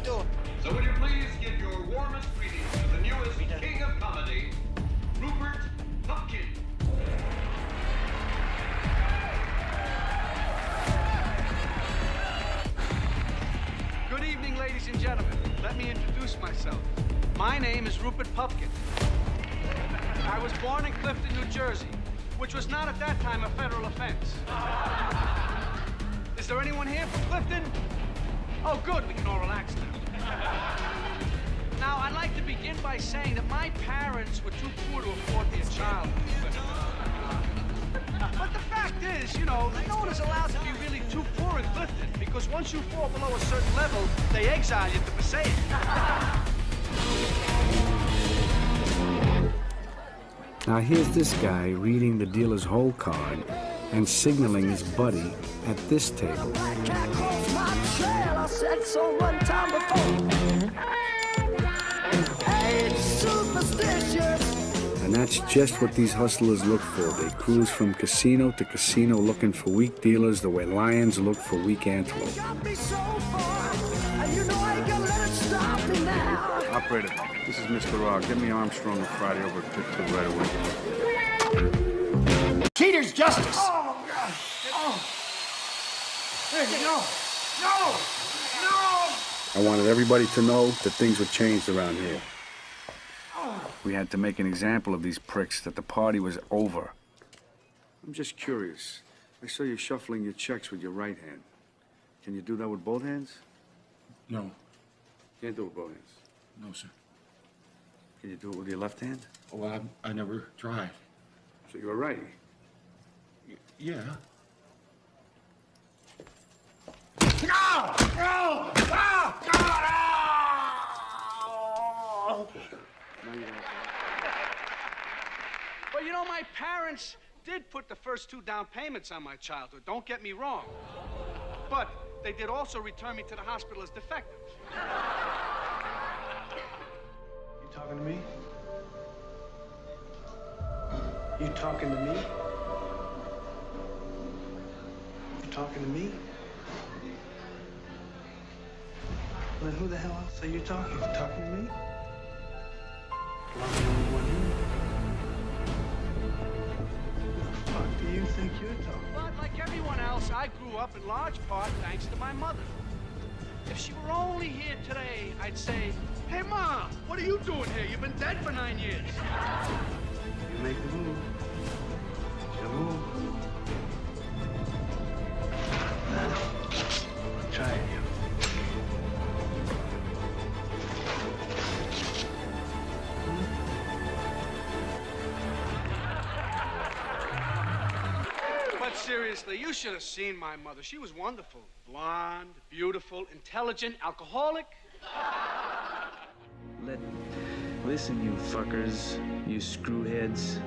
doing? So will you please give your warmest greetings to the newest king of comedy, Robert Pumpkin. Good evening, ladies and gentlemen. Let me introduce myself. My name is Rupert Pupkin. I was born in Clifton, New Jersey, which was not at that time a federal offense. Is there anyone here from Clifton? Oh, good, we can all relax now. Now, I'd like to begin by saying that my parents were too poor to afford me a child in Clifton. But the fact is, you know, no one is allowed to be really too poor in Clifton, because once you fall below a certain level, they exile you to Passaic. Now here's this guy reading the dealer's hole card and signaling his buddy at this table. And that's just what these hustlers look for. They cruise from casino to casino looking for weak dealers the way lions look for weak antelope. Operator, this is Mr. Rock. Get me Armstrong and Friday over at Pittsburgh right away. Cheater's justice! Oh, God! Oh! Hey, no! No! No! I wanted everybody to know that things were changed around here. We had to make an example of these pricks, that the party was over. I'm just curious. I saw you shuffling your checks with your right hand. Can you do that with both hands? No. Can't do it with both hands. No, sir. Can you do it with your left hand? Oh, I never tried. So you're a righty. Yeah. No! No! Ah! God! Oh! Well, you know, my parents did put the first 2 down payments on my childhood, don't get me wrong. But they did also return me to the hospital as defective. You talking to me? You talking to me? You talking to me? Well, then who the hell else are you talking? You talking to me? Well, I'm the only one here. Who the fuck do you think you're talking? But like everyone else, I grew up in large part thanks to my mother. If she were only here today, I'd say, "Hey, Ma, what are you doing here? You've been dead for 9 years." You make the move. It's your move. Try it, you. But seriously, you should have seen my mother. She was wonderful. Blonde, beautiful, intelligent, alcoholic. Listen, you fuckers, you screwheads.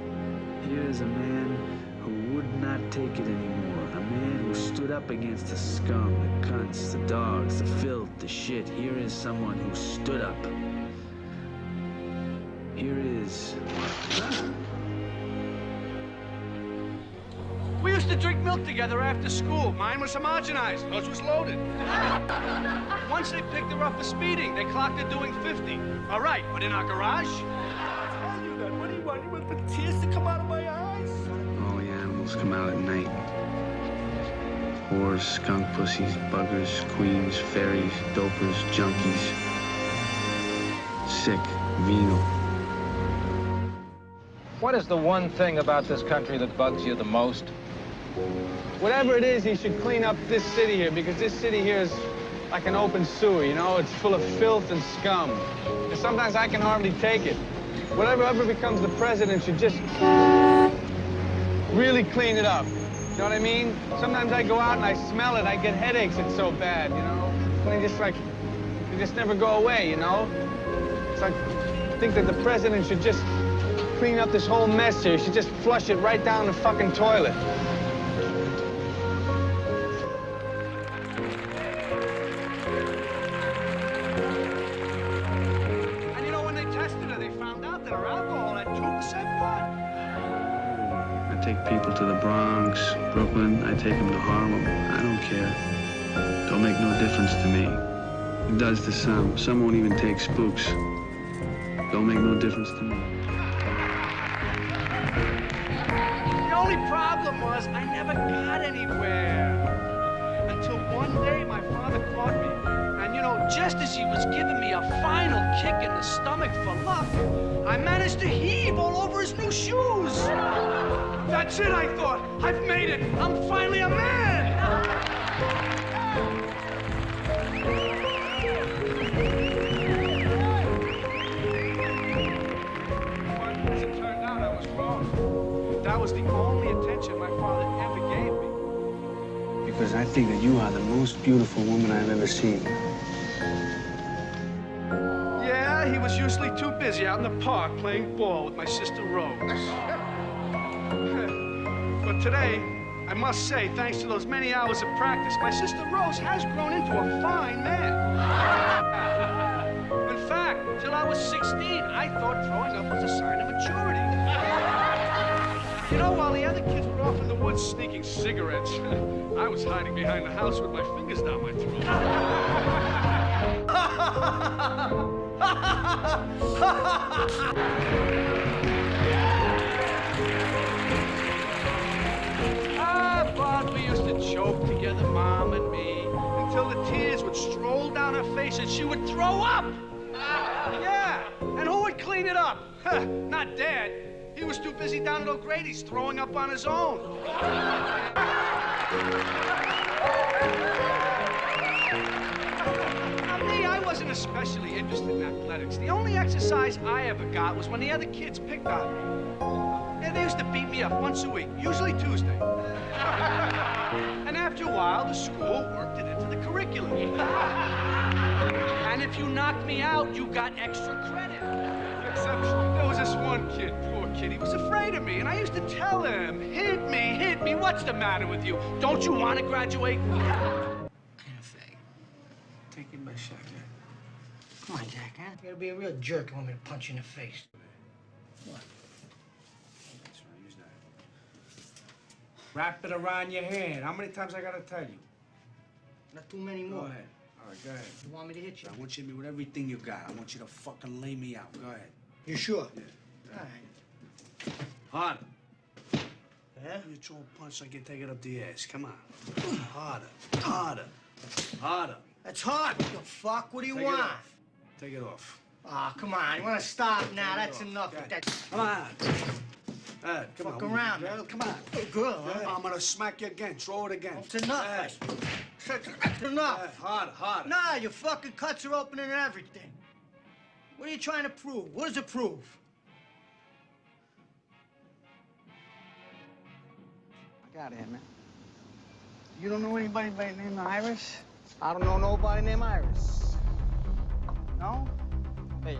Here is a man who would not take it anymore. A man who stood up against the scum, the cunts, the dogs, the filth, the shit. Here is someone who stood up. Here is... We used to drink milk together after school. Mine was homogenized. Hers was loaded. Once they picked her up for speeding. They clocked her doing 50. All right, but in our garage? I tell you that. What do you want? You want the tears to come out of my eyes? All the animals come out at night. Whores, skunk pussies, buggers, queens, fairies, dopers, junkies. Sick, venal. What is the one thing about this country that bugs you the most? Whatever it is, he should clean up this city here, because this city here is like an open sewer, you know? It's full of filth and scum. And sometimes I can hardly take it. Whatever becomes the president should just really clean it up. You know what I mean? Sometimes I go out and I smell it, I get headaches, it's so bad, you know? And they just never go away, you know? It's like, I think that the president should just clean up this whole mess here. He should just flush it right down the fucking toilet. And you know, when they tested her, they found out that her alcohol had 2% pot. I take people to the Bronx, Brooklyn. I take them to Harlem. I don't care. Don't make no difference to me. It does to some. Some won't even take spooks. Don't make no difference to me. The only problem was I never got anywhere. Until one day my father caught me. And you know, just as he was giving me a final kick in the stomach for luck, I managed to heave all over his new shoes. That's it, I thought. I've made it. I'm finally a man. But as it turned out, I was wrong. That was the only attention my father ever gave me. Because I think that you are the most beautiful woman I've ever seen. Yeah, he was usually too busy out in the park playing ball with my sister Rose. But today, I must say, thanks to those many hours of practice, my sister Rose has grown into a fine man. In fact, till I was 16, I thought throwing up was a sign of maturity. You know, while the other kids were off in the woods sneaking cigarettes, I was hiding behind the house with my fingers down my throat. But we used to joke together, Mom and me, until the tears would stroll down her face and she would throw up. Yeah, and who would clean it up? Not Dad. He was too busy down at O'Grady's throwing up on his own. Now, me, I wasn't especially interested in athletics. The only exercise I ever got was when the other kids picked on me. Yeah, they used to beat me up once a week, usually Tuesday. And after a while, the school worked it into the curriculum. And if you knocked me out, you got extra credit. Except there was this one kid, poor kid, he was afraid of me, and I used to tell him, hit me, what's the matter with you? Don't you want to graduate? Take it by shot, Jack. Come on, Jack, huh? You gotta be a real jerk. You want me to punch you in the face. What? That's right, use that. Wrap it around your hand. How many times I gotta tell you? Not too many more. Go ahead. All right, go ahead. You want me to hit you? I want you to hit me with everything you got. I want you to fucking lay me out. Go ahead. You sure? Yeah. All right. Harder. Yeah? You throw a punch, I can take it up the ass. Come on. Harder. Harder. Harder. That's hard. What the fuck? What do you want? Take it off. Ah, oh, come on. You want to stop now? That's enough. Come on. Come fuck on. Around. Girl, come on. Good girl, huh? I'm going to smack you again. Throw it again. That's enough. That's enough. Harder, harder. Nah, your fucking cuts are opening and everything. What are you trying to prove? What does it prove? I got it, man. You don't know anybody by the name of Iris? I don't know nobody named Iris. No? Hey,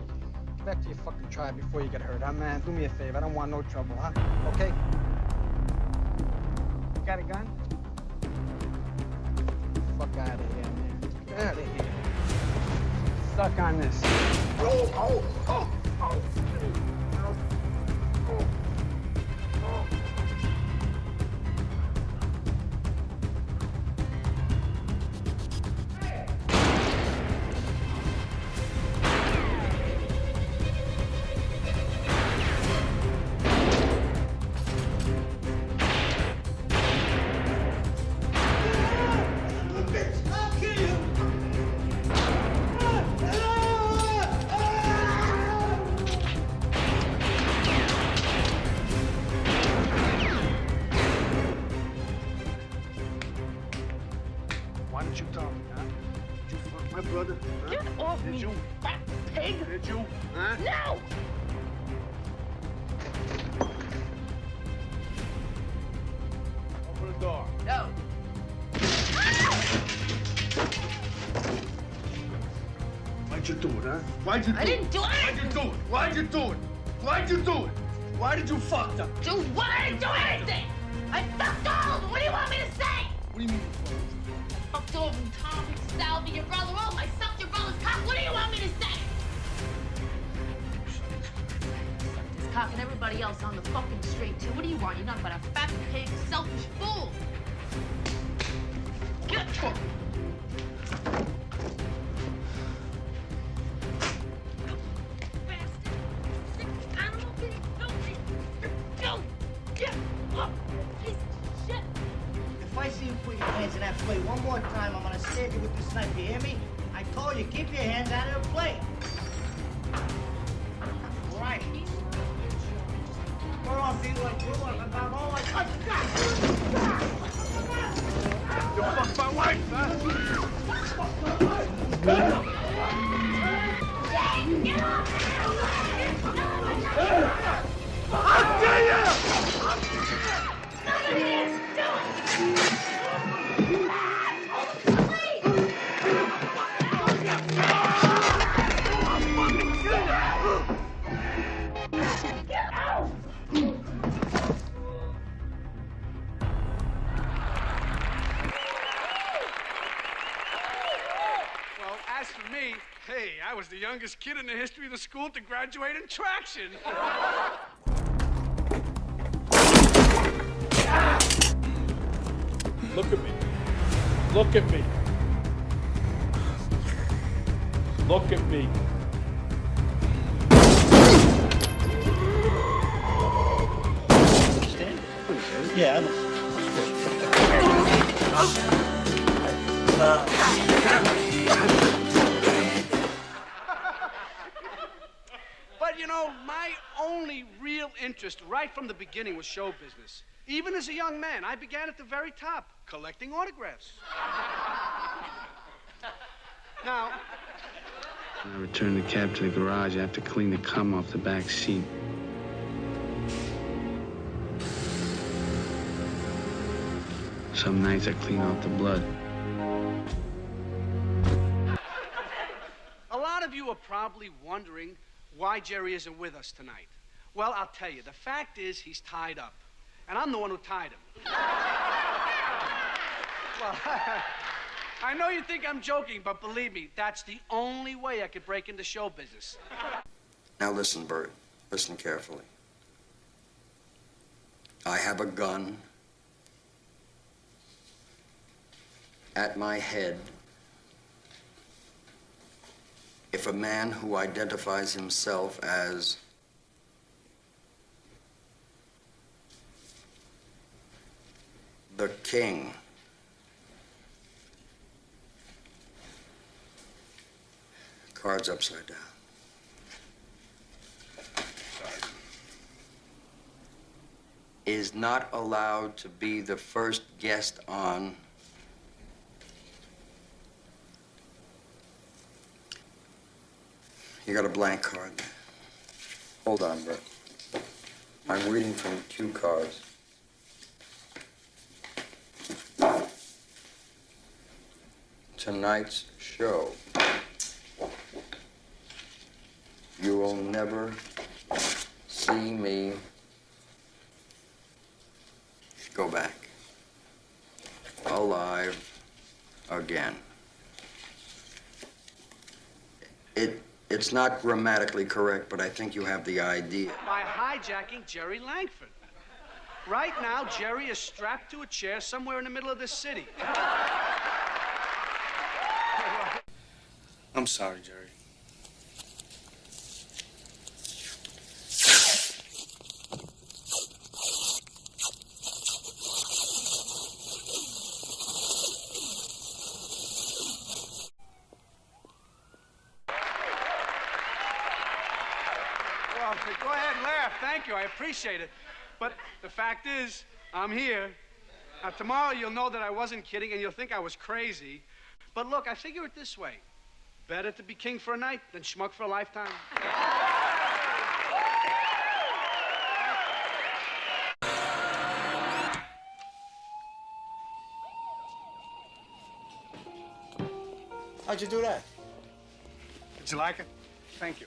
get back to your fucking tribe before you get hurt, huh, man? Do me a favor. I don't want no trouble, huh? Okay? You got a gun? Fuck out of here, man. Get out of here. Suck on this. Oh. Why did you tell me, huh? Did you fuck my brother? Huh? Get off me, you? fat pig! Did you? Huh? No! Open the door. No. Why'd you do it, huh? Why'd you do it? I didn't do it! Why'd you do it? Why'd you do it? Why'd you do it? Why did you fuck them? Do what? I didn't do anything! I fucked all of them! What do you want me to say? What do you mean you fucked them? I fucked all of them, Tommy, Salvi, your brother, all I sucked your brother's cock. What do you want me to say? Sucked his cock and everybody else on the fucking street, too. What do you want? You're nothing but a fat pig, selfish fool. Get hit you with this knife, you hear me? I told you, keep your hands out of the plate. All right. Go on, be like you are about all I touch. You fucked my wife, huh? I'll kill you! As for me, hey, I was the youngest kid in the history of the school to graduate in traction. Look at me. Look at me. Look at me. Yeah, But, you know, my only real interest right from the beginning was show business. Even as a young man, I began at the very top, collecting autographs. Now, when I return the cab to the garage, I have to clean the cum off the back seat. Some nights I clean off the blood. a lot of you are probably wondering why Jerry isn't with us tonight. Well, I'll tell you. The fact is he's tied up, and I'm the one who tied him. Well, I know you think I'm joking, but believe me, that's the only way I could break into show business. Now listen, Bert. Listen carefully. I have a gun at my head if a man who identifies himself as the king cards upside down. Is not allowed to be the first guest on You got a blank card. Hold on, Bert. I'm reading from cue cards. Tonight's show. You will never see me go back alive again. It's not grammatically correct, but I think you have the idea. By hijacking Jerry Langford. Right now, Jerry is strapped to a chair somewhere in the middle of this city. I'm sorry, Jerry. Well, go ahead and laugh. Thank you. I appreciate it. But the fact is, I'm here. Now, tomorrow you'll know that I wasn't kidding and you'll think I was crazy. But look, I figure it this way. Better to be king for a night than schmuck for a lifetime. How'd you do that? Did you like it? Thank you.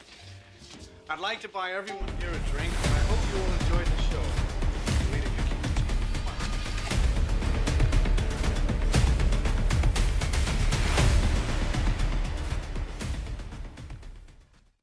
I'd like to buy everyone here a drink.